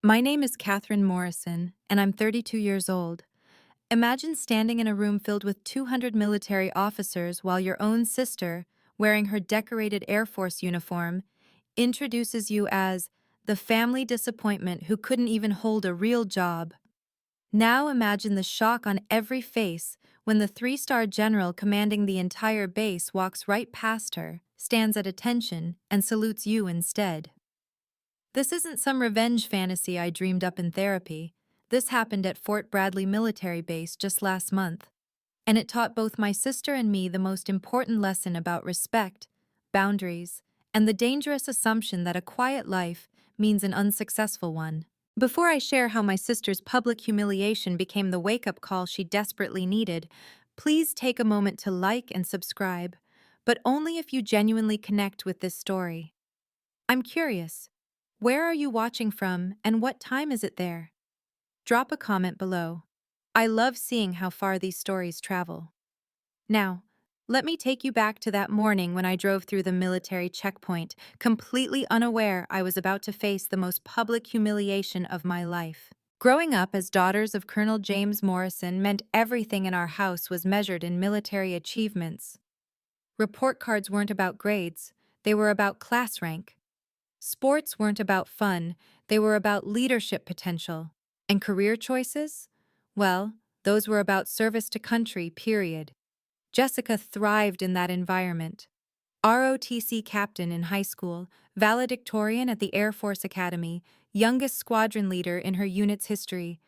My name is Catherine Morrison, and I'm 32 years old. Imagine standing in a room filled with 200 military officers while your own sister, wearing her decorated Air Force uniform, introduces you as the family disappointment who couldn't even hold a real job. Now imagine the shock on every face when the three-star general commanding the entire base walks right past her, stands at attention, and salutes you instead. This isn't some revenge fantasy I dreamed up in therapy. This happened at Fort Bradley Military Base just last month, and it taught both my sister and me the most important lesson about respect, boundaries, and the dangerous assumption that a quiet life means an unsuccessful one. Before I share how my sister's public humiliation became the wake-up call she desperately needed, please take a moment to like and subscribe, but only if you genuinely connect with this story. I'm curious. Where are you watching from and what time is it there? Drop a comment below. I love seeing how far these stories travel. Now, let me take you back to that morning when I drove through the military checkpoint, completely unaware I was about to face the most public humiliation of my life. Growing up as daughters of Colonel James Morrison meant everything in our house was measured in military achievements. Report cards weren't about grades, they were about class rank. Sports weren't about fun, they were about leadership potential. And career choices? Well, those were about service to country, period. Jessica thrived in that environment. ROTC captain in high school, valedictorian at the Air Force Academy, youngest squadron leader in her unit's history.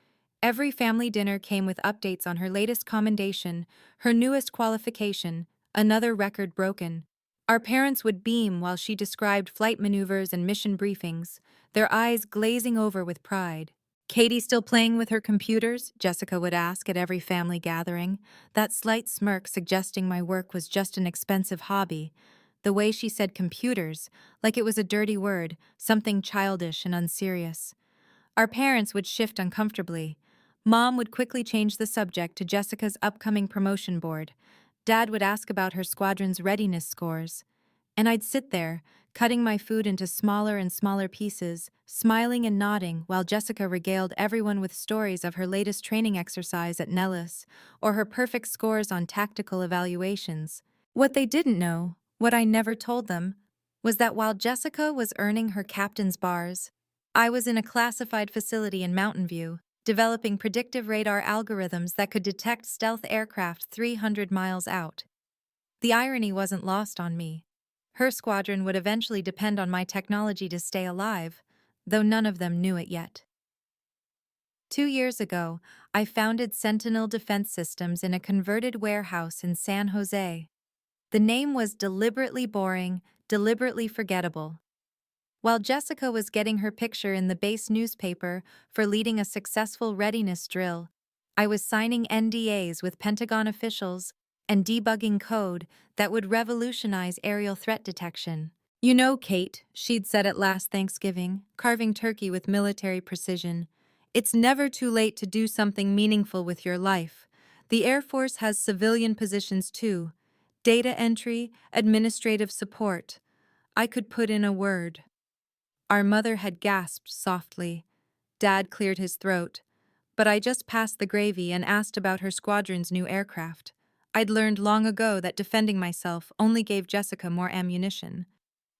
Every family dinner came with updates on her latest commendation, her newest qualification, another record broken. Our parents would beam while she described flight maneuvers and mission briefings, their eyes glazing over with pride. "Katie still playing with her computers?" Jessica would ask at every family gathering, that slight smirk suggesting my work was just an expensive hobby. The way she said computers, like it was a dirty word, something childish and unserious. Our parents would shift uncomfortably. Mom would quickly change the subject to Jessica's upcoming promotion board. Dad would ask about her squadron's readiness scores. And I'd sit there, cutting my food into smaller and smaller pieces, smiling and nodding while Jessica regaled everyone with stories of her latest training exercise at Nellis or her perfect scores on tactical evaluations. What they didn't know, what I never told them, was that while Jessica was earning her captain's bars, I was in a classified facility in Mountain View, developing predictive radar algorithms that could detect stealth aircraft 300 miles out. The irony wasn't lost on me. Her squadron would eventually depend on my technology to stay alive, though none of them knew it yet. 2 years ago, I founded Sentinel Defense Systems in a converted warehouse in San Jose. The name was deliberately boring, deliberately forgettable. While Jessica was getting her picture in the base newspaper for leading a successful readiness drill, I was signing NDAs with Pentagon officials and debugging code that would revolutionize aerial threat detection. "You know, Kate," she'd said at last Thanksgiving, carving turkey with military precision, "it's never too late to do something meaningful with your life. The Air Force has civilian positions too. Data entry, administrative support. I could put in a word." Our mother had gasped softly. Dad cleared his throat. But I just passed the gravy and asked about her squadron's new aircraft. I'd learned long ago that defending myself only gave Jessica more ammunition.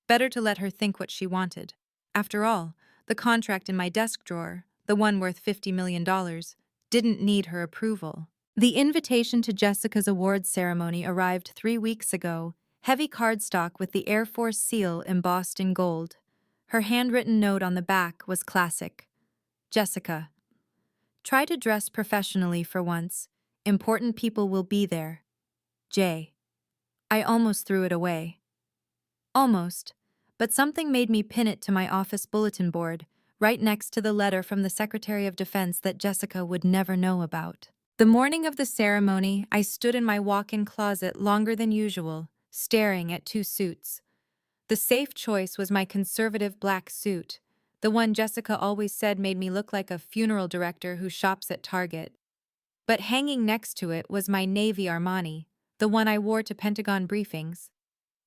Better to let her think what she wanted. After all, the contract in my desk drawer, the one worth $50 million, didn't need her approval. The invitation to Jessica's awards ceremony arrived 3 weeks ago, heavy cardstock with the Air Force seal embossed in gold. Her handwritten note on the back was classic. "Jessica, try to dress professionally for once. Important people will be there. J." I almost threw it away. Almost. But something made me pin it to my office bulletin board, right next to the letter from the Secretary of Defense that Jessica would never know about. The morning of the ceremony, I stood in my walk-in closet longer than usual, staring at two suits. The safe choice was my conservative black suit, the one Jessica always said made me look like a funeral director who shops at Target. But hanging next to it was my navy Armani, the one I wore to Pentagon briefings.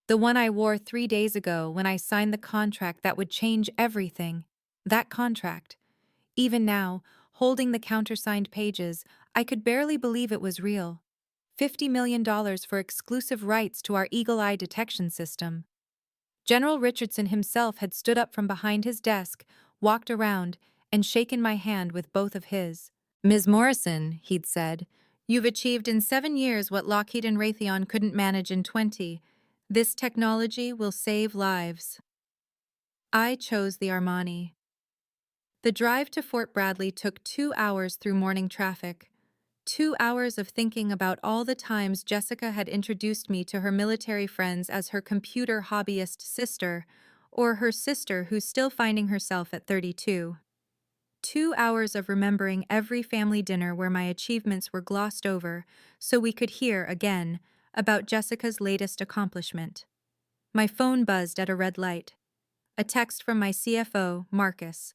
The one I wore 3 days ago when I signed the contract that would change everything. That contract. Even now, holding the countersigned pages, I could barely believe it was real. $50 million for exclusive rights to our eagle eye detection system. General Richardson himself had stood up from behind his desk, walked around, and shaken my hand with both of his. "Ms. Morrison," he'd said, "you've achieved in 7 years what Lockheed and Raytheon couldn't manage in 20. This technology will save lives." I chose the Armani. The drive to Fort Bradley took 2 hours through morning traffic. 2 hours of thinking about all the times Jessica had introduced me to her military friends as her computer hobbyist sister, or her sister who's still finding herself at 32. 2 hours of remembering every family dinner where my achievements were glossed over so we could hear, again, about Jessica's latest accomplishment. My phone buzzed at a red light. A text from my CFO, Marcus.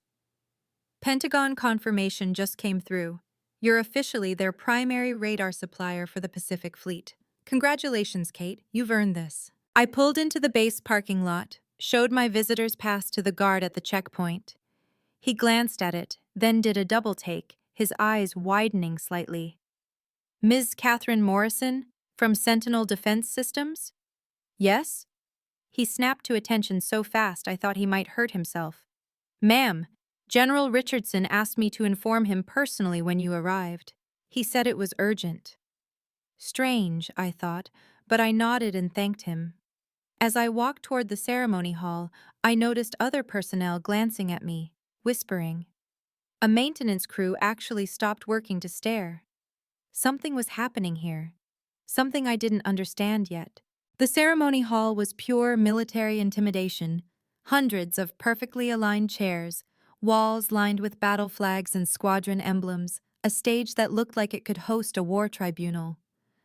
"Pentagon confirmation just came through. You're officially their primary radar supplier for the Pacific Fleet. Congratulations, Kate, you've earned this." I pulled into the base parking lot, showed my visitor's pass to the guard at the checkpoint. He glanced at it, then did a double take, his eyes widening slightly. "Ms. Catherine Morrison, from Sentinel Defense Systems?" "Yes?" He snapped to attention so fast I thought he might hurt himself. "Ma'am, General Richardson asked me to inform him personally when you arrived. He said it was urgent." Strange, I thought, but I nodded and thanked him. As I walked toward the ceremony hall, I noticed other personnel glancing at me, whispering. A maintenance crew actually stopped working to stare. Something was happening here. Something I didn't understand yet. The ceremony hall was pure military intimidation. Hundreds of perfectly aligned chairs, walls lined with battle flags and squadron emblems, a stage that looked like it could host a war tribunal.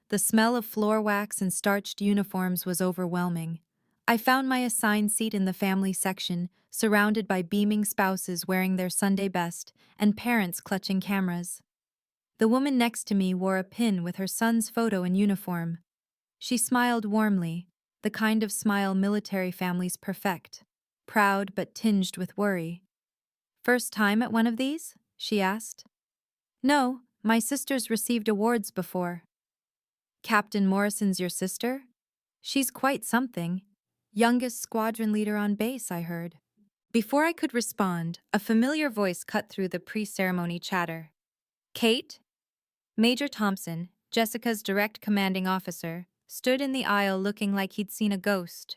The smell of floor wax and starched uniforms was overwhelming. I found my assigned seat in the family section, surrounded by beaming spouses wearing their Sunday best and parents clutching cameras. The woman next to me wore a pin with her son's photo in uniform. She smiled warmly, the kind of smile military families perfect, proud but tinged with worry. "First time at one of these?" she asked. "No, my sister's received awards before." "Captain Morrison's your sister? She's quite something. Youngest squadron leader on base, I heard." Before I could respond, a familiar voice cut through the pre-ceremony chatter. "Kate?" Major Thompson, Jessica's direct commanding officer, stood in the aisle looking like he'd seen a ghost.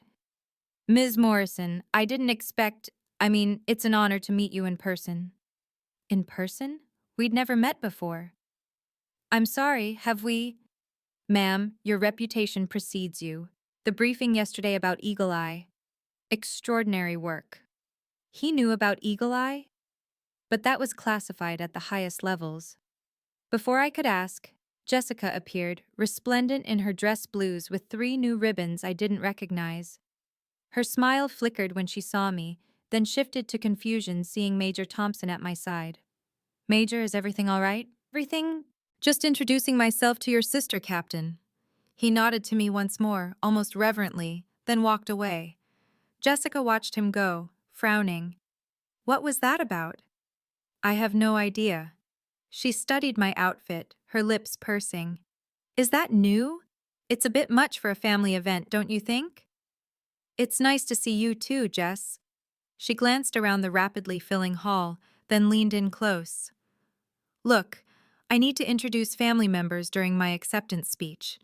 "Ms. Morrison, I didn't expect— it's an honor to meet you in person." "In person? We'd never met before." "I'm sorry, have we—" "Ma'am, your reputation precedes you. The briefing yesterday about Eagle Eye. Extraordinary work." He knew about Eagle Eye? But that was classified at the highest levels. Before I could ask, Jessica appeared, resplendent in her dress blues with 3 new ribbons I didn't recognize. Her smile flickered when she saw me, then shifted to confusion seeing Major Thompson at my side. "Major, is everything all right?" "Everything? Just introducing myself to your sister, Captain." He nodded to me once more, almost reverently, then walked away. Jessica watched him go, frowning. What was that about? I have no idea. She studied my outfit, her lips pursing. "Is that new? It's a bit much for a family event, don't you think?" "It's nice to see you too, Jess." She glanced around the rapidly filling hall, then leaned in close. "Look, I need to introduce family members during my acceptance speech.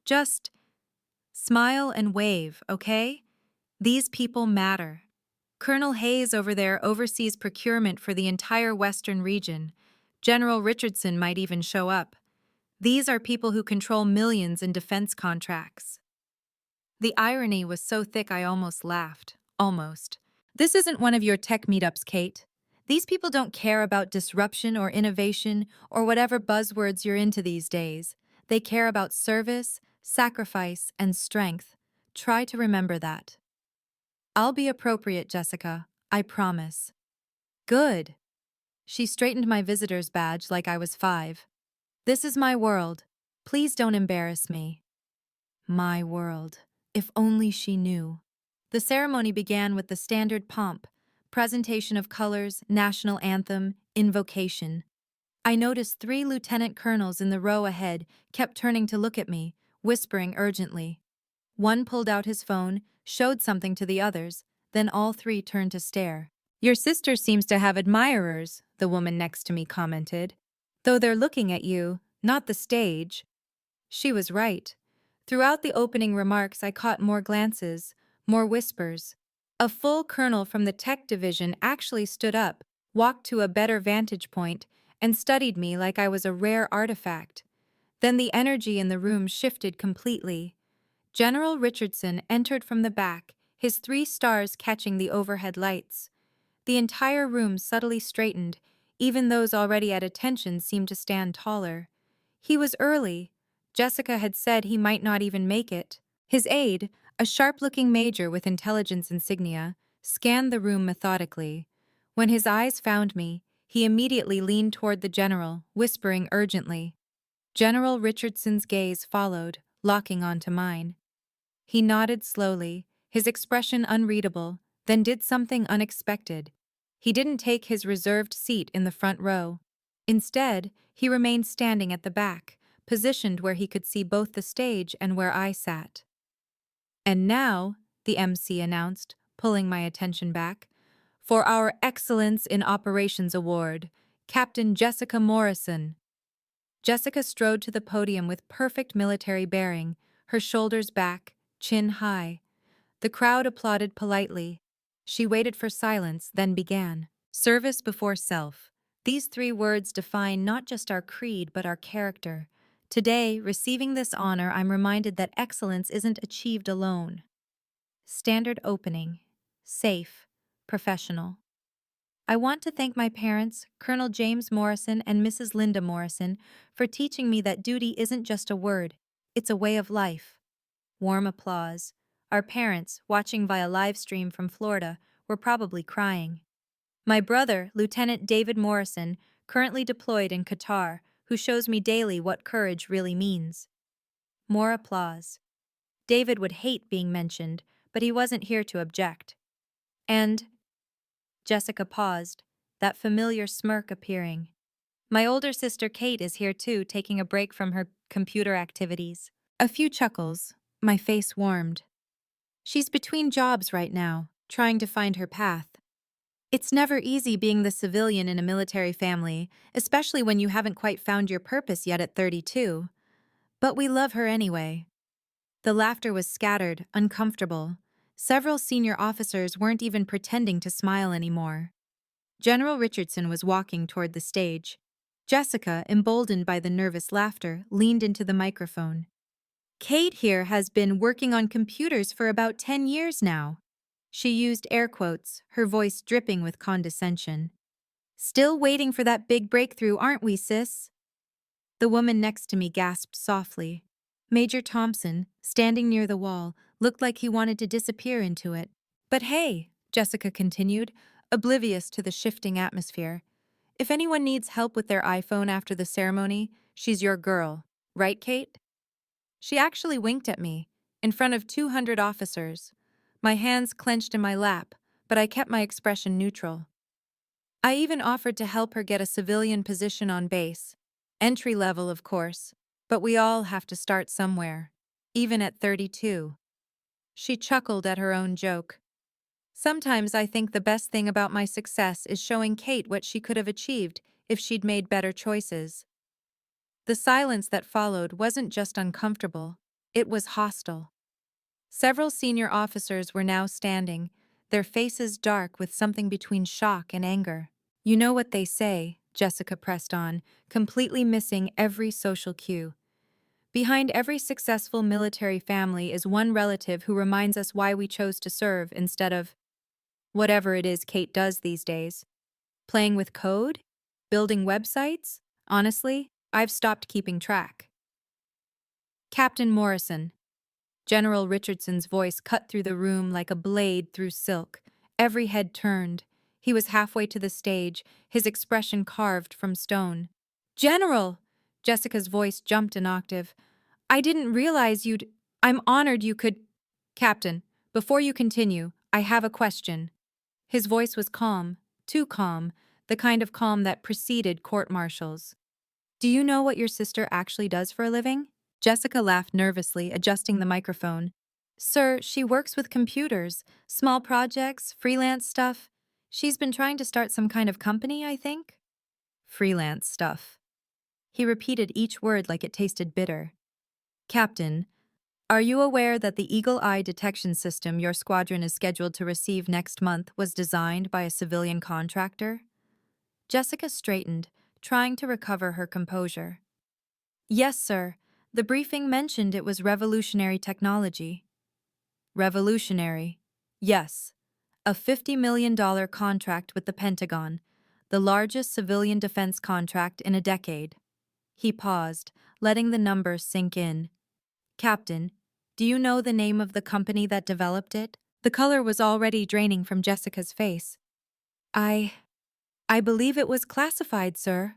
Just smile and wave, okay? These people matter. Colonel Hayes over there oversees procurement for the entire Western region. General Richardson might even show up. These are people who control millions in defense contracts." The irony was so thick I almost laughed. Almost. "This isn't one of your tech meetups, Kate. These people don't care about disruption or innovation or whatever buzzwords you're into these days. They care about service, sacrifice, and strength. Try to remember that." "I'll be appropriate, Jessica. I promise." "Good." She straightened my visitor's badge like I was 5. "This is my world. Please don't embarrass me." My world. If only she knew. The ceremony began with the standard pomp, presentation of colors, national anthem, invocation. I noticed 3 lieutenant colonels in the row ahead kept turning to look at me, whispering urgently. One pulled out his phone, showed something to the others, then all 3 turned to stare. "Your sister seems to have admirers," the woman next to me commented. "Though they're looking at you, not the stage." She was right. Throughout the opening remarks, I caught more glances, more whispers. A full colonel from the tech division actually stood up, walked to a better vantage point, and studied me like I was a rare artifact. Then the energy in the room shifted completely. General Richardson entered from the back, his 3 stars catching the overhead lights. The entire room subtly straightened, even those already at attention seemed to stand taller. He was early. Jessica had said he might not even make it. His aide, a sharp-looking major with intelligence insignia, scanned the room methodically. When his eyes found me, he immediately leaned toward the general, whispering urgently. General Richardson's gaze followed, locking onto mine. He nodded slowly, his expression unreadable, then did something unexpected. He didn't take his reserved seat in the front row. Instead, he remained standing at the back, positioned where he could see both the stage and where I sat. "And now," the MC announced, pulling my attention back, "for our Excellence in Operations Award, Captain Jessica Morrison." Jessica strode to the podium with perfect military bearing, her shoulders back, chin high. The crowd applauded politely. She waited for silence, then began. "Service before self. These 3 words define not just our creed but our character. Today, receiving this honor, I'm reminded that excellence isn't achieved alone." Standard opening. Safe. Professional. I want to thank my parents, Colonel James Morrison and Mrs. Linda Morrison, for teaching me that duty isn't just a word, it's a way of life. Warm applause. Our parents, watching via live stream from Florida, were probably crying. My brother, Lieutenant David Morrison, currently deployed in Qatar, who shows me daily what courage really means. More applause. David would hate being mentioned, but he wasn't here to object. And Jessica paused, that familiar smirk appearing. My older sister Kate is here too, taking a break from her computer activities. A few chuckles. My face warmed. She's between jobs right now, trying to find her path. It's never easy being the civilian in a military family, especially when you haven't quite found your purpose yet at 32. But we love her anyway. The laughter was scattered, uncomfortable. Several senior officers weren't even pretending to smile anymore. General Richardson was walking toward the stage. Jessica, emboldened by the nervous laughter, leaned into the microphone. "Kate here has been working on computers for about 10 years now." She used air quotes, her voice dripping with condescension. "Still waiting for that big breakthrough, aren't we, sis?" The woman next to me gasped softly. Major Thompson, standing near the wall, looked like he wanted to disappear into it. "But hey," Jessica continued, oblivious to the shifting atmosphere, "if anyone needs help with their iPhone after the ceremony, she's your girl. Right, Kate?" She actually winked at me, in front of 200 officers. My hands clenched in my lap, but I kept my expression neutral. I even offered to help her get a civilian position on base. Entry level, of course, but we all have to start somewhere, even at 32. She chuckled at her own joke. Sometimes I think the best thing about my success is showing Kate what she could have achieved if she'd made better choices. The silence that followed wasn't just uncomfortable, it was hostile. Several senior officers were now standing, their faces dark with something between shock and anger. "You know what they say," Jessica pressed on, completely missing every social cue. "Behind every successful military family is one relative who reminds us why we chose to serve instead of whatever it is Kate does these days. Playing with code? Building websites? Honestly, I've stopped keeping track." "Captain Morrison." General Richardson's voice cut through the room like a blade through silk. Every head turned. He was halfway to the stage, his expression carved from stone. "General!" Jessica's voice jumped an octave. "I didn't realize I'm honored you could—" "Captain, before you continue, I have a question." His voice was calm, too calm, the kind of calm that preceded court-martials. "Do you know what your sister actually does for a living?" Jessica laughed nervously, adjusting the microphone. "Sir, she works with computers, small projects, freelance stuff. She's been trying to start some kind of company, I think." Freelance stuff. He repeated each word like it tasted bitter. "Captain, are you aware that the Eagle Eye detection system your squadron is scheduled to receive next month was designed by a civilian contractor?" Jessica straightened, trying to recover her composure. "Yes, sir. The briefing mentioned it was revolutionary technology." "Revolutionary?" "Yes. A $50 million contract with the Pentagon, the largest civilian defense contract in a decade." He paused, letting the number sink in. "Captain, do you know the name of the company that developed it?" The color was already draining from Jessica's face. I believe it was classified, sir."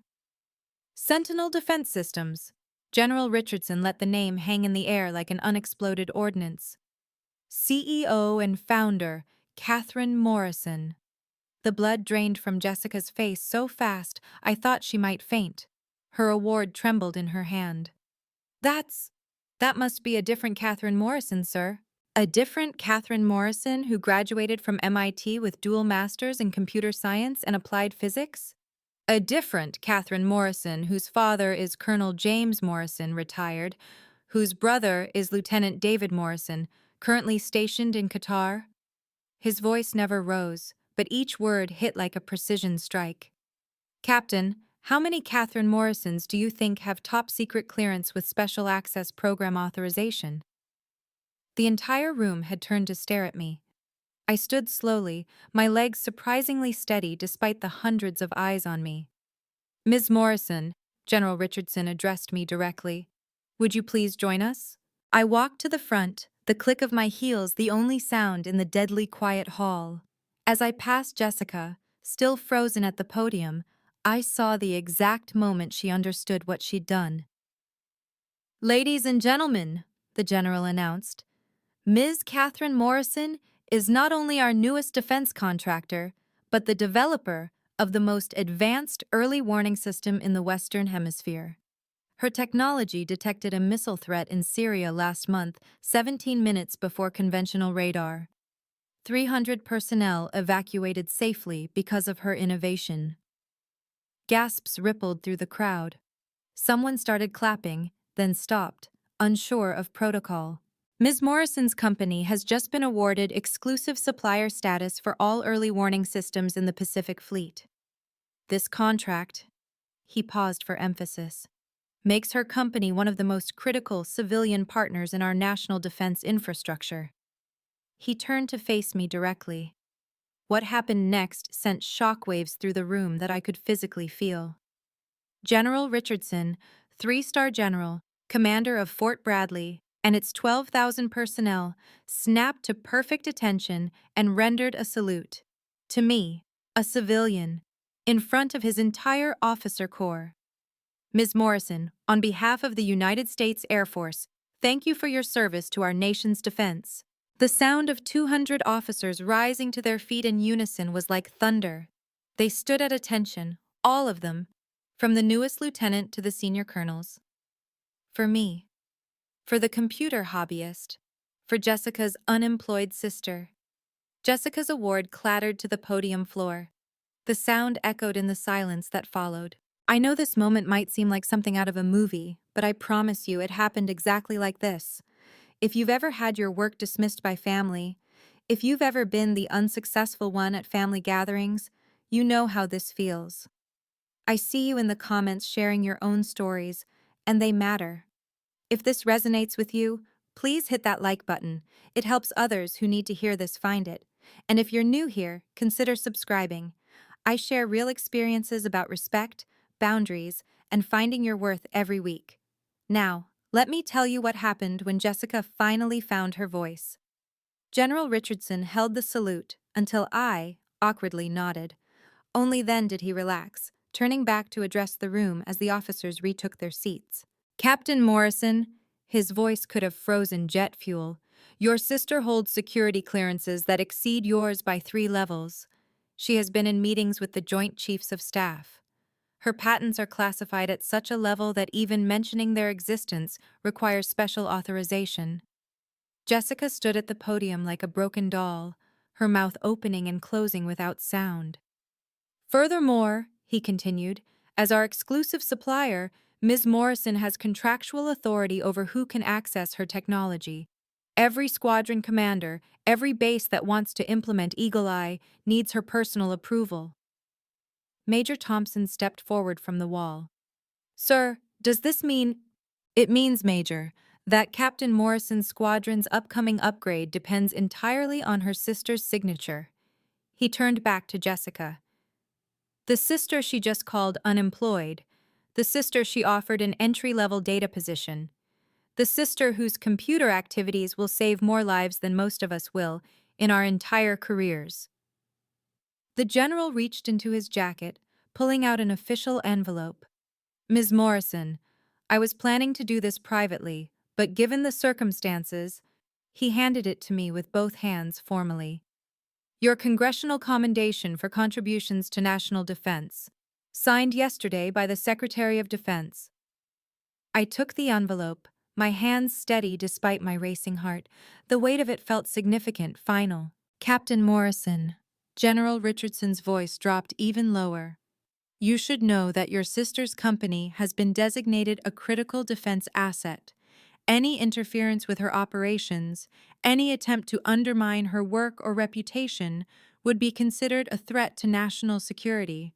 "Sentinel Defense Systems." General Richardson let the name hang in the air like an unexploded ordnance. "CEO and founder, Catherine Morrison." The blood drained from Jessica's face so fast I thought she might faint. Her award trembled in her hand. That must be a different Catherine Morrison, sir." "A different Catherine Morrison who graduated from MIT with dual masters in computer science and applied physics?" "A different Catherine Morrison whose father is Colonel James Morrison, retired, whose brother is Lieutenant David Morrison, currently stationed in Qatar." His voice never rose, but each word hit like a precision strike. "Captain, how many Catherine Morrisons do you think have top-secret clearance with special access program authorization?" The entire room had turned to stare at me. I stood slowly, my legs surprisingly steady despite the hundreds of eyes on me. "Ms. Morrison," General Richardson addressed me directly, "would you please join us?" I walked to the front, the click of my heels the only sound in the deadly quiet hall. As I passed Jessica, still frozen at the podium, I saw the exact moment she understood what she'd done. "Ladies and gentlemen," the general announced, "Ms. Catherine Morrison is not only our newest defense contractor, but the developer of the most advanced early warning system in the Western Hemisphere. Her technology detected a missile threat in Syria last month, 17 minutes before conventional radar. 300 personnel evacuated safely because of her innovation." Gasps rippled through the crowd. Someone started clapping, then stopped, unsure of protocol. "Ms. Morrison's company has just been awarded exclusive supplier status for all early warning systems in the Pacific Fleet. This contract," he paused for emphasis, "makes her company one of the most critical civilian partners in our national defense infrastructure." He turned to face me directly. What happened next sent shockwaves through the room that I could physically feel. General Richardson, 3-star general, commander of Fort Bradley, and its 12,000 personnel, snapped to perfect attention and rendered a salute. To me, a civilian, in front of his entire officer corps. "Ms. Morrison, on behalf of the United States Air Force, thank you for your service to our nation's defense." The sound of 200 officers rising to their feet in unison was like thunder. They stood at attention, all of them, from the newest lieutenant to the senior colonels. For me. For the computer hobbyist. For Jessica's unemployed sister. Jessica's award clattered to the podium floor. The sound echoed in the silence that followed. I know this moment might seem like something out of a movie, but I promise you it happened exactly like this. If you've ever had your work dismissed by family, if you've ever been the unsuccessful one at family gatherings, you know how this feels. I see you in the comments sharing your own stories, and they matter. If this resonates with you, please hit that like button. It helps others who need to hear this find it. And if you're new here, consider subscribing. I share real experiences about respect, boundaries, and finding your worth every week. Now, let me tell you what happened when Jessica finally found her voice. General Richardson held the salute until I awkwardly nodded. Only then did he relax, turning back to address the room as the officers retook their seats. "Captain Morrison," his voice could have frozen jet fuel, "your sister holds security clearances that exceed yours by 3 levels. She has been in meetings with the Joint Chiefs of Staff. Her patents are classified at such a level that even mentioning their existence requires special authorization. Jessica stood at the podium like a broken doll, her mouth opening and closing without sound. Furthermore, he continued, as our exclusive supplier, Ms. Morrison has contractual authority over who can access her technology. Every squadron commander, every base that wants to implement Eagle Eye, needs her personal approval. Major Thompson stepped forward from the wall. Sir, does this mean— It means, Major, that Captain Morrison's squadron's upcoming upgrade depends entirely on her sister's signature. He turned back to Jessica. The sister she just called unemployed. The sister she offered an entry-level data position. The sister whose computer activities will save more lives than most of us will in our entire careers. The general reached into his jacket, pulling out an official envelope. Ms. Morrison, I was planning to do this privately, but given the circumstances, he handed it to me with both hands formally. Your Congressional Commendation for Contributions to National Defense, signed yesterday by the Secretary of Defense. I took the envelope, my hands steady despite my racing heart. The weight of it felt significant, final. Captain Morrison. General Richardson's voice dropped even lower. You should know that your sister's company has been designated a critical defense asset. Any interference with her operations, any attempt to undermine her work or reputation, would be considered a threat to national security.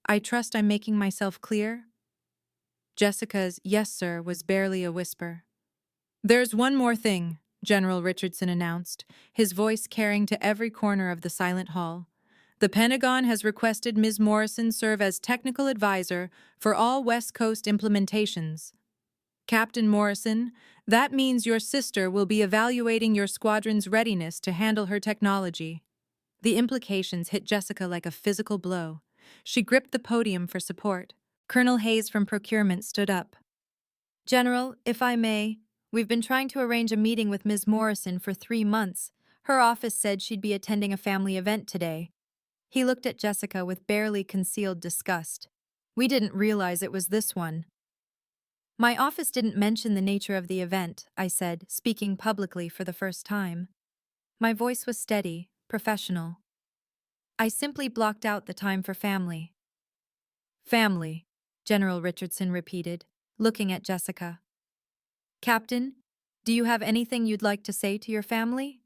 I trust I'm making myself clear? Jessica's "yes, sir" was barely a whisper. There's one more thing, General Richardson announced, his voice carrying to every corner of the silent hall. The Pentagon has requested Ms. Morrison serve as technical advisor for all West Coast implementations. Captain Morrison, that means your sister will be evaluating your squadron's readiness to handle her technology. The implications hit Jessica like a physical blow. She gripped the podium for support. Colonel Hayes from procurement stood up. General, if I may, we've been trying to arrange a meeting with Ms. Morrison for 3 months. Her office said she'd be attending a family event today. He looked at Jessica with barely concealed disgust. We didn't realize it was this one. My office didn't mention the nature of the event, I said, speaking publicly for the first time. My voice was steady, professional. I simply blocked out the time for family. Family, General Richardson repeated, looking at Jessica. Captain, do you have anything you'd like to say to your family?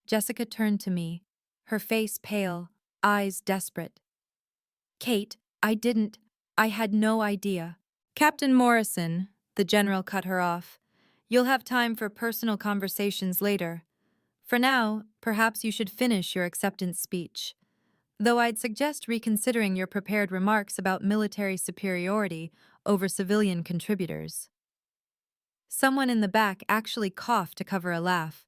Jessica turned to me, her face pale, eyes desperate. Kate, I had no idea. Captain Morrison, the general cut her off. You'll have time for personal conversations later. For now, perhaps you should finish your acceptance speech. Though I'd suggest reconsidering your prepared remarks about military superiority over civilian contributors. Someone in the back actually coughed to cover a laugh.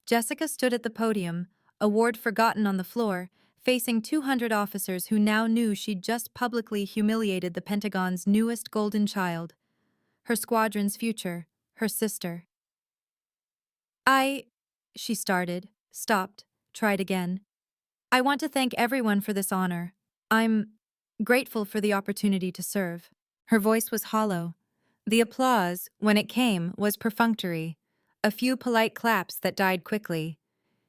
Jessica stood at the podium, award forgotten on the floor, facing 200 officers who now knew she'd just publicly humiliated the Pentagon's newest golden child, her squadron's future, her sister. She started, stopped, tried again. I want to thank everyone for this honor. I'm grateful for the opportunity to serve. Her voice was hollow. The applause, when it came, was perfunctory, a few polite claps that died quickly.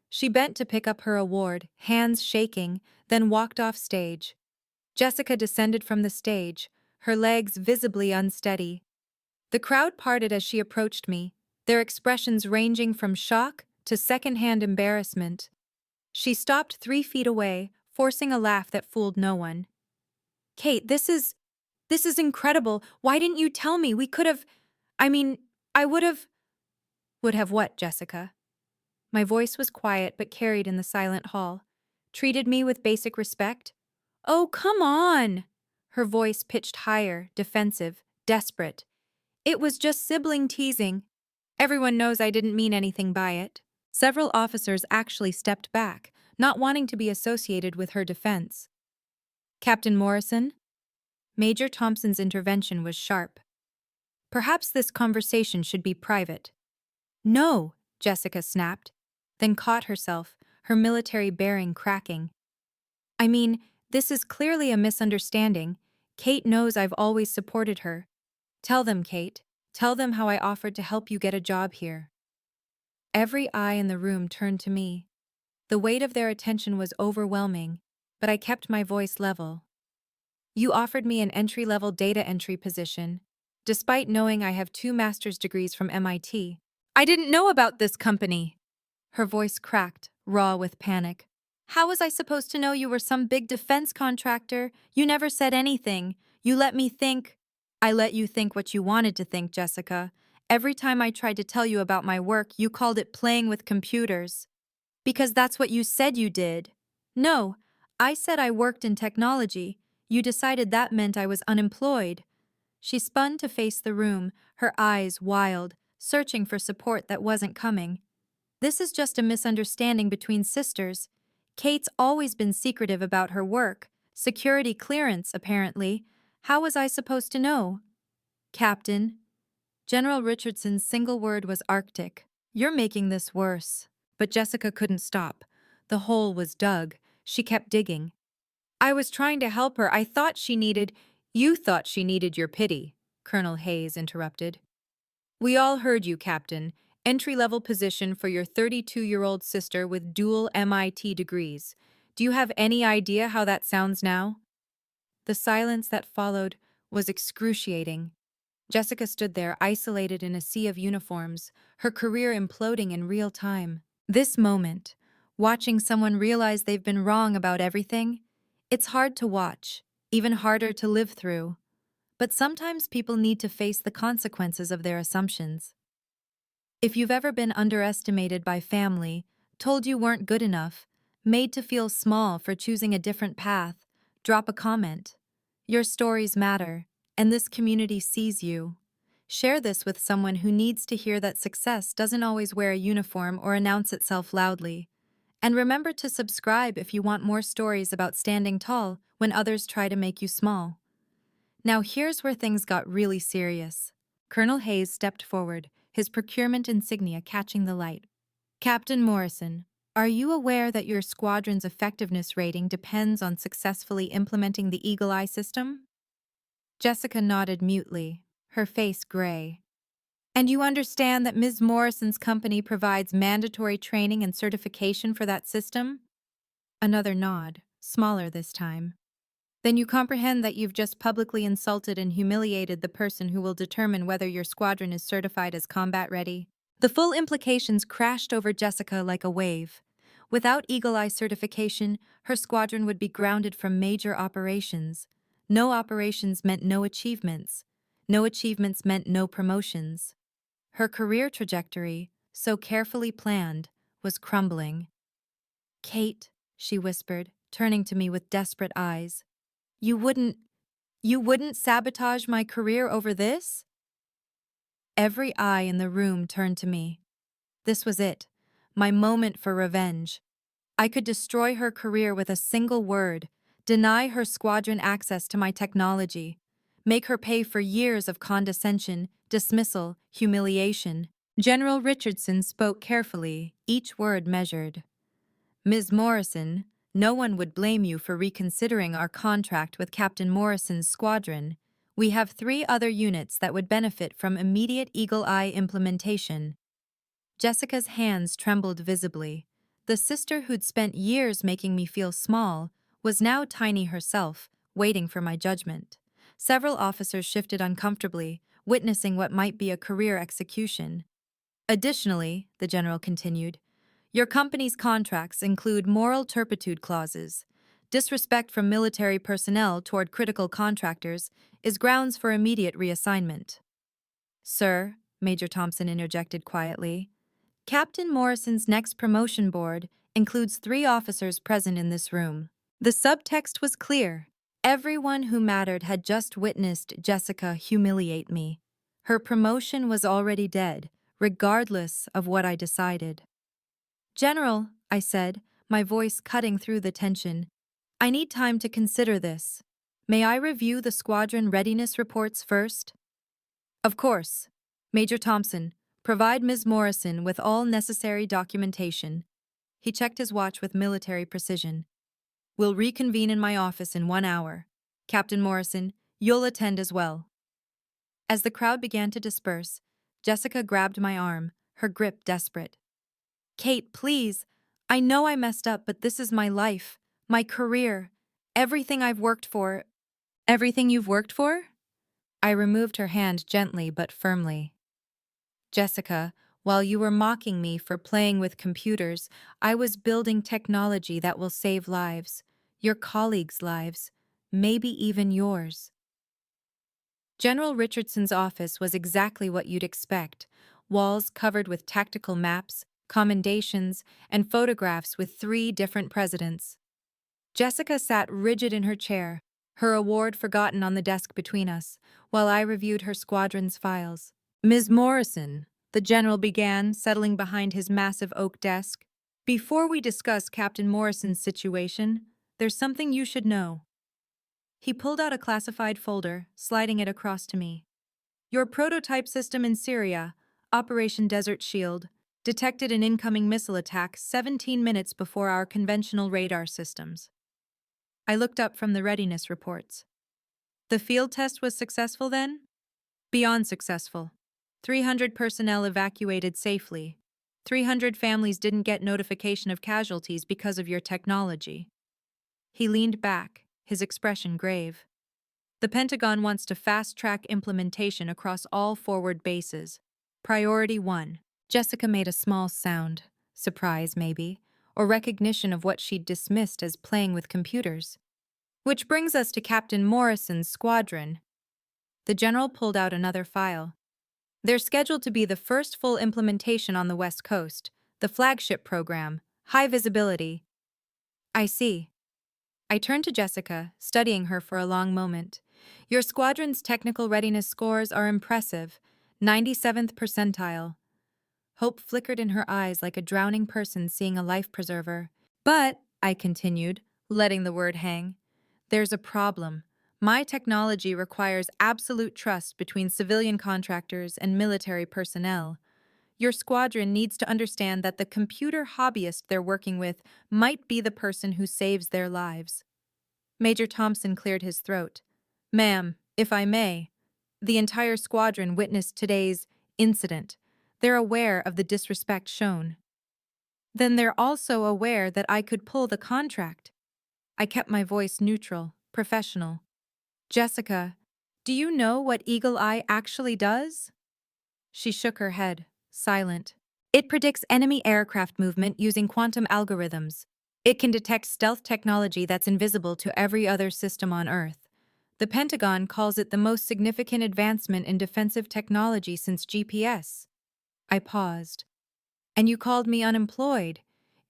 She bent to pick up her award, hands shaking, then walked off stage. Jessica descended from the stage, her legs visibly unsteady. The crowd parted as she approached me, their expressions ranging from shock to secondhand embarrassment. She stopped 3 feet away, forcing a laugh that fooled no one. Kate, this is incredible. Why didn't you tell me? We could have— I would have— Would have what, Jessica? My voice was quiet but carried in the silent hall. Treated me with basic respect? Oh, come on! Her voice pitched higher, defensive, desperate. It was just sibling teasing. Everyone knows I didn't mean anything by it. Several officers actually stepped back, not wanting to be associated with her defense. Captain Morrison? Major Thompson's intervention was sharp. Perhaps this conversation should be private. No, Jessica snapped, then caught herself, her military bearing cracking. I mean, this is clearly a misunderstanding. Kate knows I've always supported her. Tell them, Kate. Tell them how I offered to help you get a job here. Every eye in the room turned to me. The weight of their attention was overwhelming, but I kept my voice level. You offered me an entry-level data entry position, despite knowing I have 2 master's degrees from MIT. I didn't know about this company. Her voice cracked, raw with panic. How was I supposed to know you were some big defense contractor? You never said anything. You let me think. I let you think what you wanted to think, Jessica. Every time I tried to tell you about my work, you called it playing with computers. Because that's what you said you did. No, I said I worked in technology. You decided that meant I was unemployed. She spun to face the room, her eyes wild, searching for support that wasn't coming. This is just a misunderstanding between sisters. Kate's always been secretive about her work. Security clearance, apparently. How was I supposed to know? Captain. General Richardson's single word was Arctic. You're making this worse. But Jessica couldn't stop. The hole was dug. She kept digging. I was trying to help her. You thought she needed your pity, Colonel Hayes interrupted. We all heard you, Captain. Entry-level position for your 32-year-old sister with dual MIT degrees. Do you have any idea how that sounds now? The silence that followed was excruciating. Jessica stood there, isolated in a sea of uniforms, her career imploding in real time. This moment, watching someone realize they've been wrong about everything, it's hard to watch, even harder to live through. But sometimes people need to face the consequences of their assumptions. If you've ever been underestimated by family, told you weren't good enough, made to feel small for choosing a different path, drop a comment. Your stories matter, and this community sees you. Share this with someone who needs to hear that success doesn't always wear a uniform or announce itself loudly. And remember to subscribe if you want more stories about standing tall when others try to make you small. Now here's where things got really serious. Colonel Hayes stepped forward, his procurement insignia catching the light. Captain Morrison, are you aware that your squadron's effectiveness rating depends on successfully implementing the Eagle Eye system? Jessica nodded mutely, her face gray. And you understand that Ms. Morrison's company provides mandatory training and certification for that system? Another nod, smaller this time. Then you comprehend that you've just publicly insulted and humiliated the person who will determine whether your squadron is certified as combat ready. The full implications crashed over Jessica like a wave. Without Eagle Eye certification, her squadron would be grounded from major operations. No operations meant no achievements. No achievements meant no promotions. Her career trajectory, so carefully planned, was crumbling. Kate, she whispered, turning to me with desperate eyes. You wouldn't sabotage my career over this? Every eye in the room turned to me. This was it, my moment for revenge. I could destroy her career with a single word, deny her squadron access to my technology, make her pay for years of condescension, dismissal, humiliation. General Richardson spoke carefully, each word measured. Ms. Morrison, no one would blame you for reconsidering our contract with Captain Morrison's squadron. We have 3 other units that would benefit from immediate Eagle Eye implementation. Jessica's hands trembled visibly. The sister who'd spent years making me feel small was now tiny herself, waiting for my judgment. Several officers shifted uncomfortably, witnessing what might be a career execution. Additionally, the general continued, your company's contracts include moral turpitude clauses. Disrespect from military personnel toward critical contractors is grounds for immediate reassignment. Sir, Major Thompson interjected quietly, Captain Morrison's next promotion board includes 3 officers present in this room. The subtext was clear. Everyone who mattered had just witnessed Jessica humiliate me. Her promotion was already dead, regardless of what I decided. General, I said, my voice cutting through the tension, I need time to consider this. May I review the squadron readiness reports first? Of course. Major Thompson, provide Ms. Morrison with all necessary documentation. He checked his watch with military precision. We'll reconvene in my office in 1 hour. Captain Morrison, you'll attend as well." As the crowd began to disperse, Jessica grabbed my arm, her grip desperate. "Kate, please. I know I messed up, but this is my life, my career, everything I've worked for." "Everything you've worked for?" I removed her hand gently but firmly. "Jessica, while you were mocking me for playing with computers, I was building technology that will save lives, your colleagues' lives, maybe even yours." General Richardson's office was exactly what you'd expect: walls covered with tactical maps, commendations, and photographs with 3 different presidents. Jessica sat rigid in her chair, her award forgotten on the desk between us, while I reviewed her squadron's files. "Ms. Morrison," the general began, settling behind his massive oak desk, "before we discuss Captain Morrison's situation, there's something you should know." He pulled out a classified folder, sliding it across to me. "Your prototype system in Syria, Operation Desert Shield, detected an incoming missile attack 17 minutes before our conventional radar systems." I looked up from the readiness reports. "The field test was successful then?" "Beyond successful. 300 personnel evacuated safely. 300 families didn't get notification of casualties because of your technology." He leaned back, his expression grave. "The Pentagon wants to fast-track implementation across all forward bases. Priority 1. Jessica made a small sound, surprise maybe, or recognition of what she'd dismissed as playing with computers. "Which brings us to Captain Morrison's squadron." The general pulled out another file. "They're scheduled to be the first full implementation on the West Coast, the flagship program, high visibility." "I see." I turned to Jessica, studying her for a long moment. "Your squadron's technical readiness scores are impressive, 97th percentile." Hope flickered in her eyes like a drowning person seeing a life preserver. "But," I continued, letting the word hang, "there's a problem. My technology requires absolute trust between civilian contractors and military personnel. Your squadron needs to understand that the computer hobbyist they're working with might be the person who saves their lives." Major Thompson cleared his throat. "Ma'am, if I may, the entire squadron witnessed today's incident. They're aware of the disrespect shown." "Then they're also aware that I could pull the contract." I kept my voice neutral, professional. "Jessica, do you know what Eagle Eye actually does?" She shook her head, silent. "It predicts enemy aircraft movement using quantum algorithms. It can detect stealth technology that's invisible to every other system on Earth. The Pentagon calls it the most significant advancement in defensive technology since GPS." I paused. "And you called me unemployed,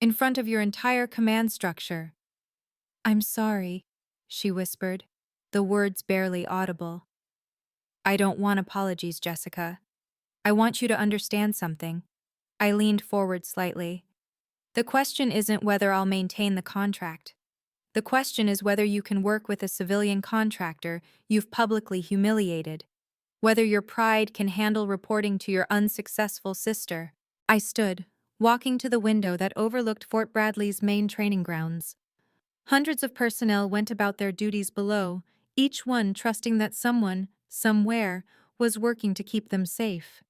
in front of your entire command structure." "I'm sorry," she whispered, the words barely audible. "I don't want apologies, Jessica. I want you to understand something." I leaned forward slightly. "The question isn't whether I'll maintain the contract. The question is whether you can work with a civilian contractor you've publicly humiliated. Whether your pride can handle reporting to your unsuccessful sister." I stood, walking to the window that overlooked Fort Bradley's main training grounds. Hundreds of personnel went about their duties below, each one trusting that someone, somewhere, was working to keep them safe.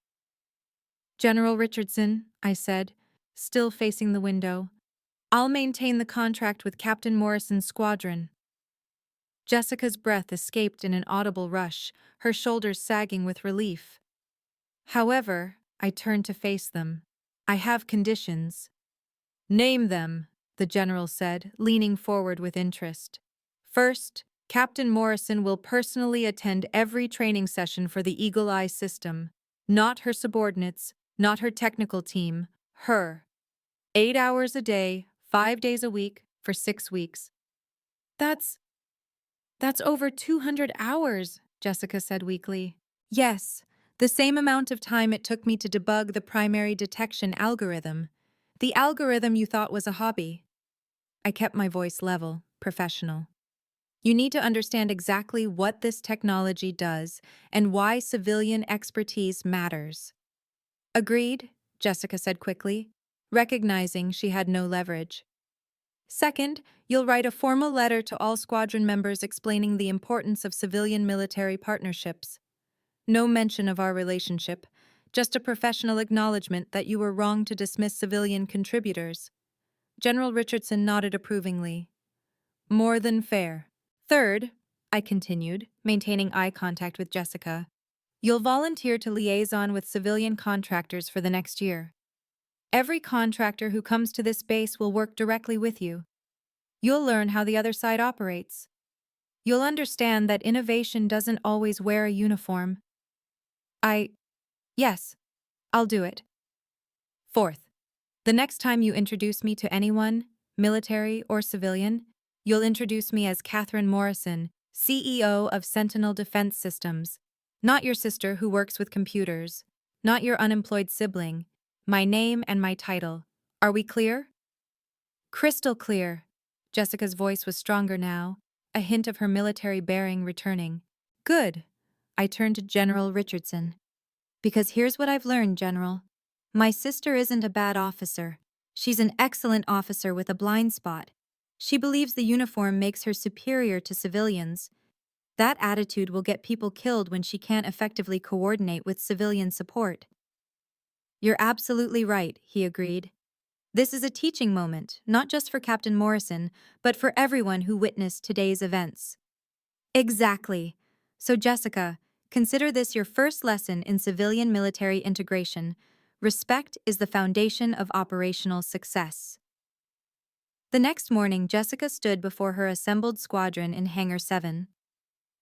"General Richardson," I said, still facing the window, "I'll maintain the contract with Captain Morrison's squadron." Jessica's breath escaped in an audible rush, her shoulders sagging with relief. "However," I turned to face them, "I have conditions." "Name them," the general said, leaning forward with interest. "First, Captain Morrison will personally attend every training session for the Eagle Eye system. Not her subordinates, not her technical team, her. 8 hours a day, 5 days a week, for 6 weeks." That's over 200 hours, Jessica said weakly. "Yes, the same amount of time it took me to debug the primary detection algorithm. The algorithm you thought was a hobby." I kept my voice level, professional. "You need to understand exactly what this technology does and why civilian expertise matters." "Agreed," Jessica said quickly, recognizing she had no leverage. Second, you'll write a formal letter to all squadron members explaining the importance of civilian-military partnerships. No mention of our relationship, just a professional acknowledgement that you were wrong to dismiss civilian contributors. General Richardson nodded approvingly. More than fair. Third, I continued, maintaining eye contact with Jessica, you'll volunteer to liaison with civilian contractors for the next year. Every contractor who comes to this base will work directly with you. You'll learn how the other side operates. You'll understand that innovation doesn't always wear a uniform. Yes, I'll do it. Fourth, the next time you introduce me to anyone, military or civilian, you'll introduce me as Catherine Morrison, CEO of Sentinel Defense Systems. Not your sister who works with computers. Not your unemployed sibling. My name and my title. Are we clear? Crystal clear. Jessica's voice was stronger now, a hint of her military bearing returning. Good. I turned to General Richardson. Because here's what I've learned, General. My sister isn't a bad officer. She's an excellent officer with a blind spot. She believes the uniform makes her superior to civilians. That attitude will get people killed when she can't effectively coordinate with civilian support. You're absolutely right, he agreed. This is a teaching moment, not just for Captain Morrison, but for everyone who witnessed today's events. Exactly. So, Jessica, consider this your first lesson in civilian-military integration. Respect is the foundation of operational success. The next morning, Jessica stood before her assembled squadron in Hangar 7.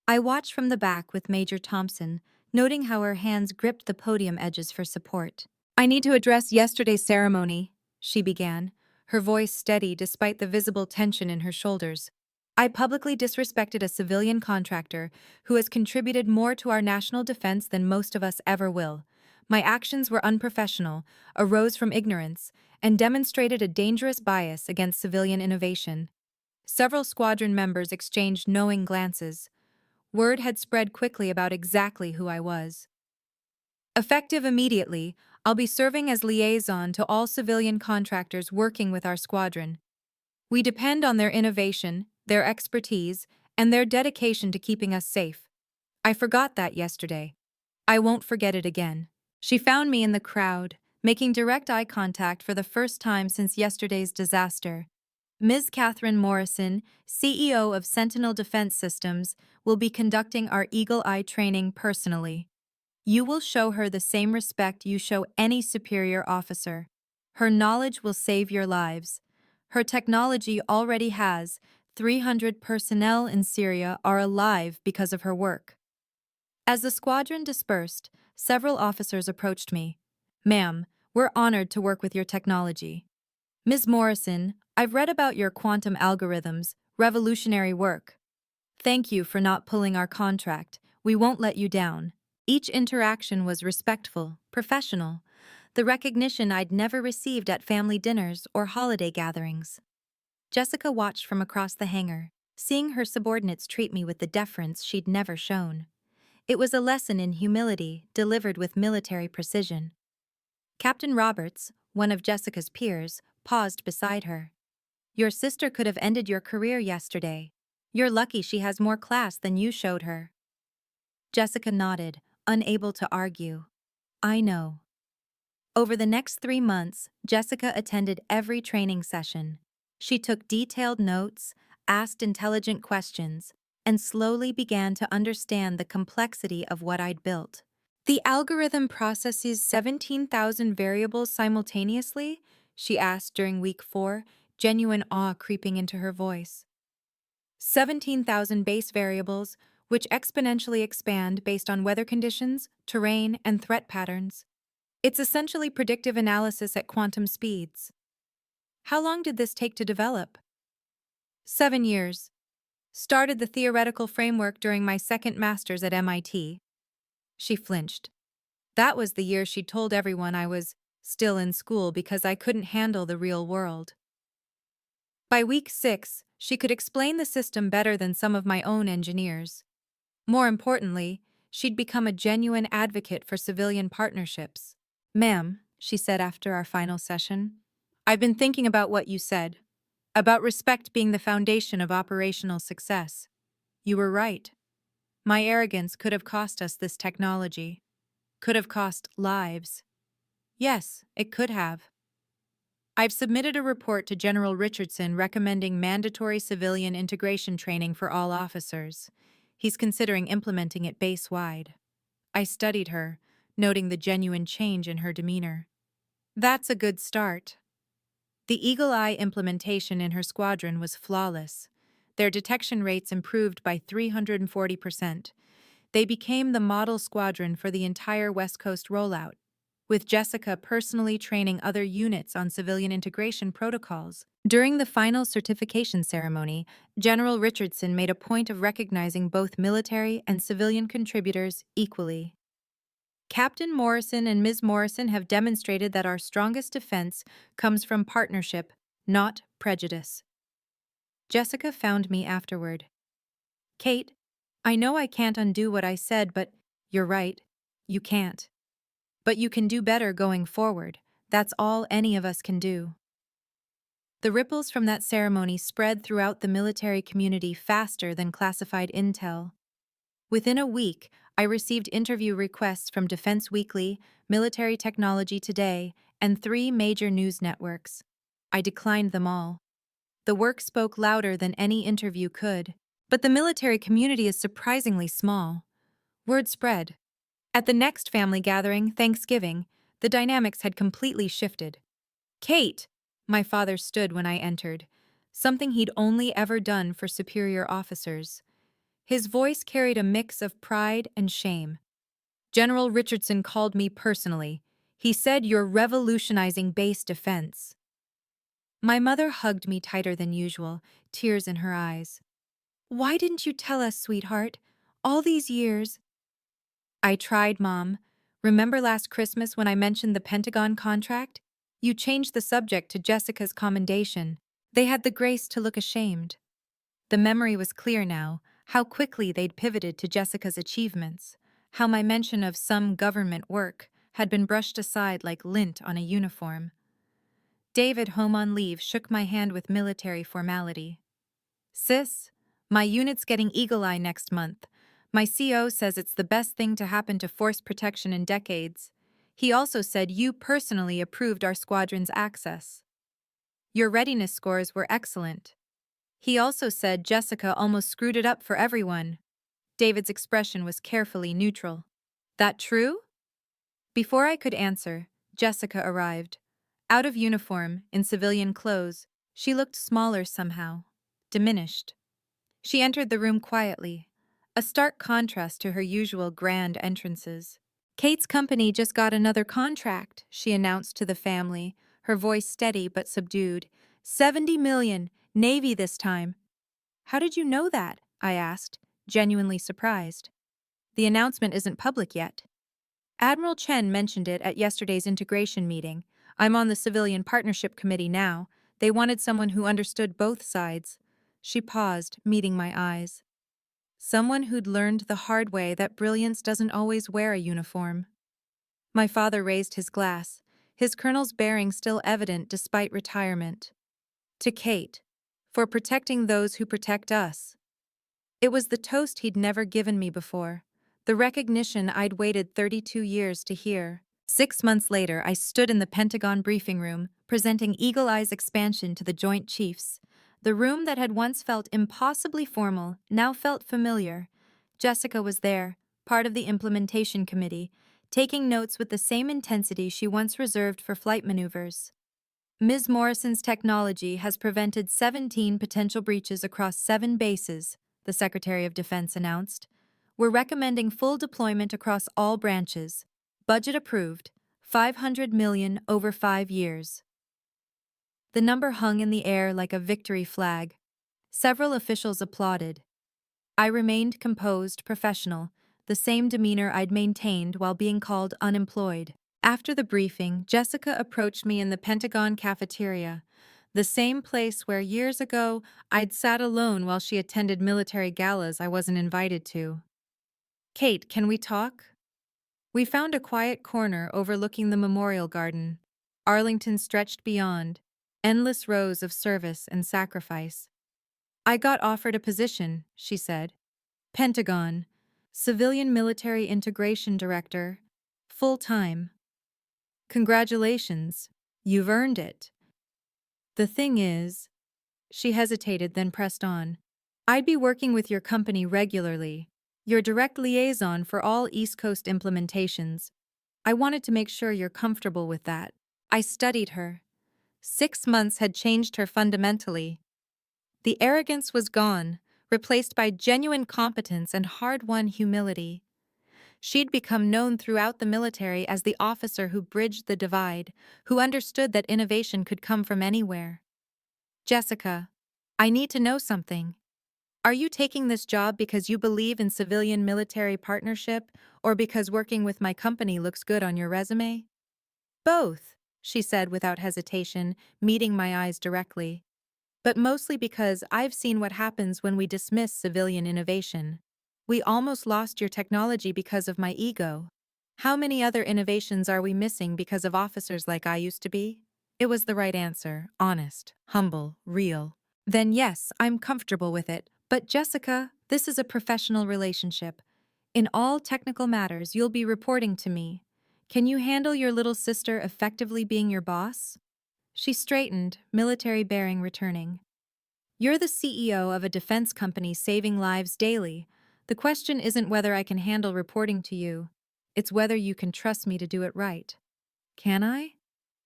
I watched from the back with Major Thompson, noting how her hands gripped the podium edges for support. I need to address yesterday's ceremony, she began, her voice steady despite the visible tension in her shoulders. I publicly disrespected a civilian contractor who has contributed more to our national defense than most of us ever will. My actions were unprofessional, arose from ignorance, and demonstrated a dangerous bias against civilian innovation. Several squadron members exchanged knowing glances. Word had spread quickly about exactly who I was. Effective immediately, I'll be serving as liaison to all civilian contractors working with our squadron. We depend on their innovation, their expertise, and their dedication to keeping us safe. I forgot that yesterday. I won't forget it again. She found me in the crowd, making direct eye contact for the first time since yesterday's disaster. Ms. Catherine Morrison, CEO of Sentinel Defense Systems, will be conducting our Eagle Eye training personally. You will show her the same respect you show any superior officer. Her knowledge will save your lives. Her technology already has 300 personnel in Syria are alive because of her work. As the squadron dispersed, several officers approached me. Ma'am, we're honored to work with your technology. Ms. Morrison, I've read about your quantum algorithms, revolutionary work. Thank you for not pulling our contract. We won't let you down. Each interaction was respectful, professional, the recognition I'd never received at family dinners or holiday gatherings. Jessica watched from across the hangar, seeing her subordinates treat me with the deference she'd never shown. It was a lesson in humility delivered with military precision. Captain Roberts, one of Jessica's peers, paused beside her. Your sister could have ended your career yesterday. You're lucky she has more class than you showed her. Jessica nodded, unable to argue. I know. Over the next 3 months, Jessica attended every training session. She took detailed notes, asked intelligent questions, and slowly began to understand the complexity of what I'd built. The algorithm processes 17,000 variables simultaneously? She asked during week 4, genuine awe creeping into her voice. 17,000 base variables, which exponentially expand based on weather conditions, terrain, and threat patterns. It's essentially predictive analysis at quantum speeds. How long did this take to develop? 7 years. Started the theoretical framework during my second master's at MIT. She flinched. That was the year she told everyone I was still in school because I couldn't handle the real world. By week 6, she could explain the system better than some of my own engineers. More importantly, she'd become a genuine advocate for civilian partnerships. Ma'am, she said after our final session, I've been thinking about what you said. About respect being the foundation of operational success. You were right. My arrogance could have cost us this technology. Could have cost lives. Yes, it could have. I've submitted a report to General Richardson recommending mandatory civilian integration training for all officers. He's considering implementing it base-wide. I studied her, noting the genuine change in her demeanor. That's a good start. The Eagle Eye implementation in her squadron was flawless. Their detection rates improved by 340%. They became the model squadron for the entire West Coast rollout, with Jessica personally training other units on civilian integration protocols. During the final certification ceremony, General Richardson made a point of recognizing both military and civilian contributors equally. Captain Morrison and Ms. Morrison have demonstrated that our strongest defense comes from partnership, not prejudice. Jessica found me afterward. Kate, I know I can't undo what I said, but you're right. You can't. But you can do better going forward. That's all any of us can do. The ripples from that ceremony spread throughout the military community faster than classified intel. Within a week, I received interview requests from Defense Weekly, Military Technology Today, and 3 major news networks. I declined them all. The work spoke louder than any interview could. But the military community is surprisingly small. Word spread. At the next family gathering, Thanksgiving, the dynamics had completely shifted. Kate! My father stood when I entered, something he'd only ever done for superior officers. His voice carried a mix of pride and shame. General Richardson called me personally. He said you're revolutionizing base defense. My mother hugged me tighter than usual, tears in her eyes. Why didn't you tell us, sweetheart? All these years. I tried, Mom. Remember last Christmas when I mentioned the Pentagon contract? You changed the subject to Jessica's commendation. They had the grace to look ashamed. The memory was clear now, how quickly they'd pivoted to Jessica's achievements, how my mention of some government work had been brushed aside like lint on a uniform. David, home on leave, shook my hand with military formality. Sis, my unit's getting Eagle Eye next month. My CO says it's the best thing to happen to force protection in decades. He also said you personally approved our squadron's access. Your readiness scores were excellent. He also said Jessica almost screwed it up for everyone. David's expression was carefully neutral. That true? Before I could answer, Jessica arrived. Out of uniform, in civilian clothes, she looked smaller somehow, diminished. She entered the room quietly, a stark contrast to her usual grand entrances. Kate's company just got another contract, she announced to the family, her voice steady but subdued. 70 million, Navy this time. How did you know that? I asked, genuinely surprised. The announcement isn't public yet. Admiral Chen mentioned it at yesterday's integration meeting. I'm on the Civilian Partnership Committee now. They wanted someone who understood both sides. She paused, meeting my eyes. Someone who'd learned the hard way that brilliance doesn't always wear a uniform. My father raised his glass, his colonel's bearing still evident despite retirement. To Kate, for protecting those who protect us. It was the toast he'd never given me before, the recognition I'd waited 32 years to hear. 6 months later, I stood in the Pentagon briefing room, presenting Eagle Eye's expansion to the Joint Chiefs. The room that had once felt impossibly formal now felt familiar. Jessica was there, part of the implementation committee, taking notes with the same intensity she once reserved for flight maneuvers. Ms. Morrison's technology has prevented 17 potential breaches across 7 bases, the Secretary of Defense announced. We're recommending full deployment across all branches. Budget approved, $500 million over 5 years. The number hung in the air like a victory flag. Several officials applauded. I remained composed, professional, the same demeanor I'd maintained while being called unemployed. After the briefing, Jessica approached me in the Pentagon cafeteria, the same place where years ago I'd sat alone while she attended military galas I wasn't invited to. Kate, can we talk? We found a quiet corner overlooking the memorial garden. Arlington stretched beyond, Endless rows of service and sacrifice. I got offered a position, she said. Pentagon, Civilian Military Integration Director, full-time. Congratulations, you've earned it. The thing is, she hesitated, then pressed on. I'd be working with your company regularly, your direct liaison for all East Coast implementations. I wanted to make sure you're comfortable with that. I studied her. 6 months had changed her fundamentally. The arrogance was gone, replaced by genuine competence and hard-won humility. She'd become known throughout the military as the officer who bridged the divide, who understood that innovation could come from anywhere. Jessica, I need to know something. Are you taking this job because you believe in civilian-military partnership, or because working with my company looks good on your resume? Both, she said without hesitation, meeting my eyes directly. But mostly because I've seen what happens when we dismiss civilian innovation. We almost lost your technology because of my ego. How many other innovations are we missing because of officers like I used to be? It was the right answer, honest, humble, real. Then yes, I'm comfortable with it. But Jessica, this is a professional relationship. In all technical matters, you'll be reporting to me. Can you handle your little sister effectively being your boss? She straightened, military bearing returning. You're the CEO of a defense company saving lives daily. The question isn't whether I can handle reporting to you. It's whether you can trust me to do it right. Can I?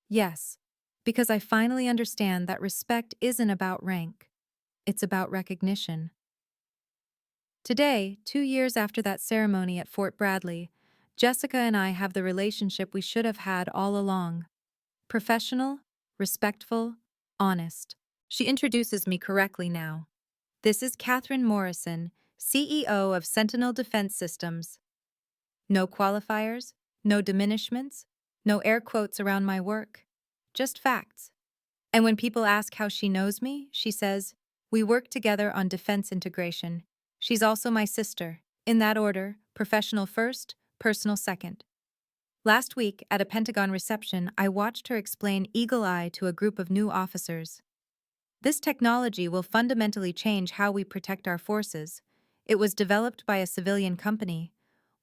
Yes, because I finally understand that respect isn't about rank. It's about recognition. Today, 2 years after that ceremony at Fort Bradley, Jessica and I have the relationship we should have had all along. Professional, respectful, honest. She introduces me correctly now. This is Catherine Morrison, CEO of Sentinel Defense Systems. No qualifiers, no diminishments, no air quotes around my work. Just facts. And when people ask how she knows me, she says, we work together on defense integration. She's also my sister. In that order, professional first, personal second. Last week, at a Pentagon reception, I watched her explain Eagle Eye to a group of new officers. This technology will fundamentally change how we protect our forces. It was developed by a civilian company.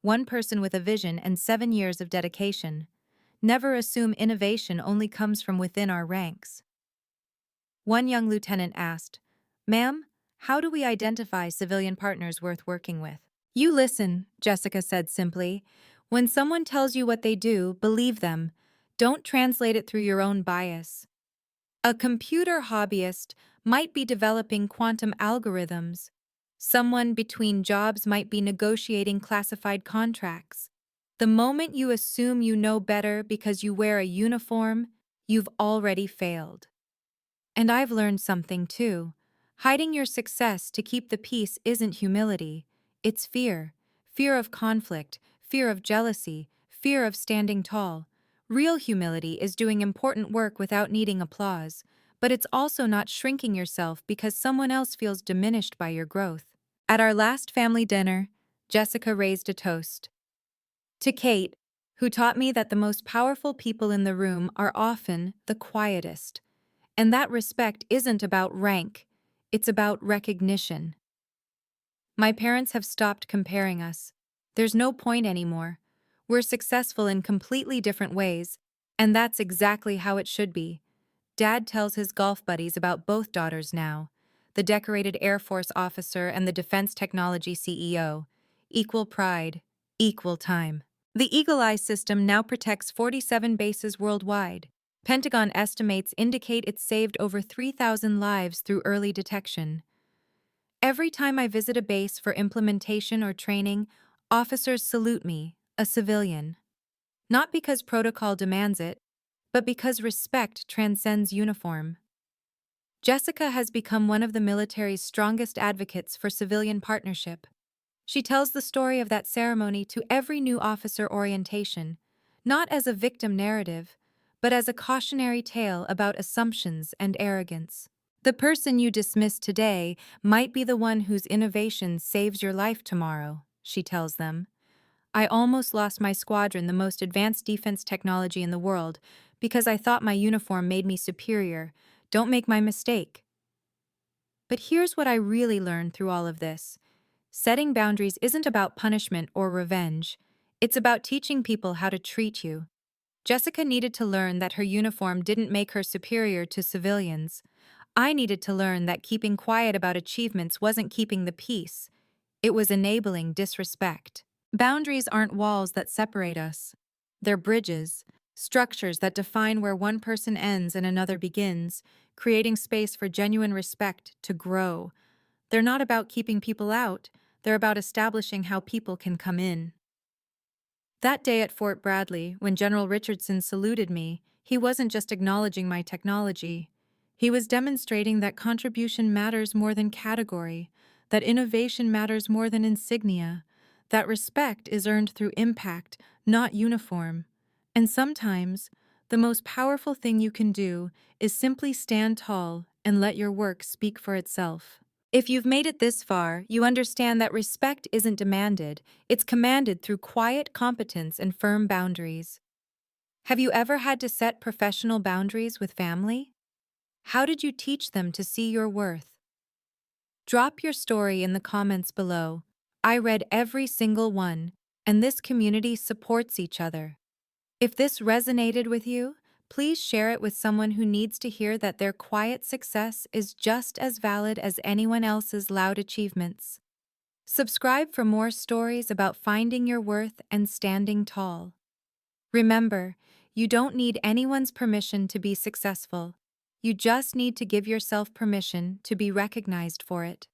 One person with a vision and 7 years of dedication. Never assume innovation only comes from within our ranks. One young lieutenant asked, "Ma'am, how do we identify civilian partners worth working with?" You listen, Jessica said simply. When someone tells you what they do, believe them. Don't translate it through your own bias. A computer hobbyist might be developing quantum algorithms. Someone between jobs might be negotiating classified contracts. The moment you assume you know better because you wear a uniform, you've already failed. And I've learned something too. Hiding your success to keep the peace isn't humility. It's fear. Fear of conflict, fear of jealousy, fear of standing tall. Real humility is doing important work without needing applause, but it's also not shrinking yourself because someone else feels diminished by your growth. At our last family dinner, Jessica raised a toast. To Kate, who taught me that the most powerful people in the room are often the quietest. And that respect isn't about rank, it's about recognition. My parents have stopped comparing us. There's no point anymore. We're successful in completely different ways, and that's exactly how it should be. Dad tells his golf buddies about both daughters now, the decorated Air Force officer and the defense technology CEO. Equal pride, equal time. The Eagle Eye system now protects 47 bases worldwide. Pentagon estimates indicate it saved over 3,000 lives through early detection. Every time I visit a base for implementation or training, officers salute me, a civilian. Not because protocol demands it, but because respect transcends uniform. Jessica has become one of the military's strongest advocates for civilian partnership. She tells the story of that ceremony to every new officer orientation, not as a victim narrative, but as a cautionary tale about assumptions and arrogance. The person you dismiss today might be the one whose innovation saves your life tomorrow, she tells them. I almost lost my squadron, the most advanced defense technology in the world, because I thought my uniform made me superior, Don't make my mistake. But here's what I really learned through all of this. Setting boundaries isn't about punishment or revenge. It's about teaching people how to treat you. Jessica needed to learn that her uniform didn't make her superior to civilians. I needed to learn that keeping quiet about achievements wasn't keeping the peace. It was enabling disrespect. Boundaries aren't walls that separate us. They're bridges, structures that define where one person ends and another begins, creating space for genuine respect to grow. They're not about keeping people out, they're about establishing how people can come in. That day at Fort Bradley, when General Richardson saluted me, he wasn't just acknowledging my technology. He was demonstrating that contribution matters more than category, that innovation matters more than insignia, that respect is earned through impact, not uniform. And sometimes, the most powerful thing you can do is simply stand tall and let your work speak for itself. If you've made it this far, you understand that respect isn't demanded, it's commanded through quiet competence and firm boundaries. Have you ever had to set professional boundaries with family? How did you teach them to see your worth? Drop your story in the comments below. I read every single one, and this community supports each other. If this resonated with you, please share it with someone who needs to hear that their quiet success is just as valid as anyone else's loud achievements. Subscribe for more stories about finding your worth and standing tall. Remember, you don't need anyone's permission to be successful. You just need to give yourself permission to be recognized for it.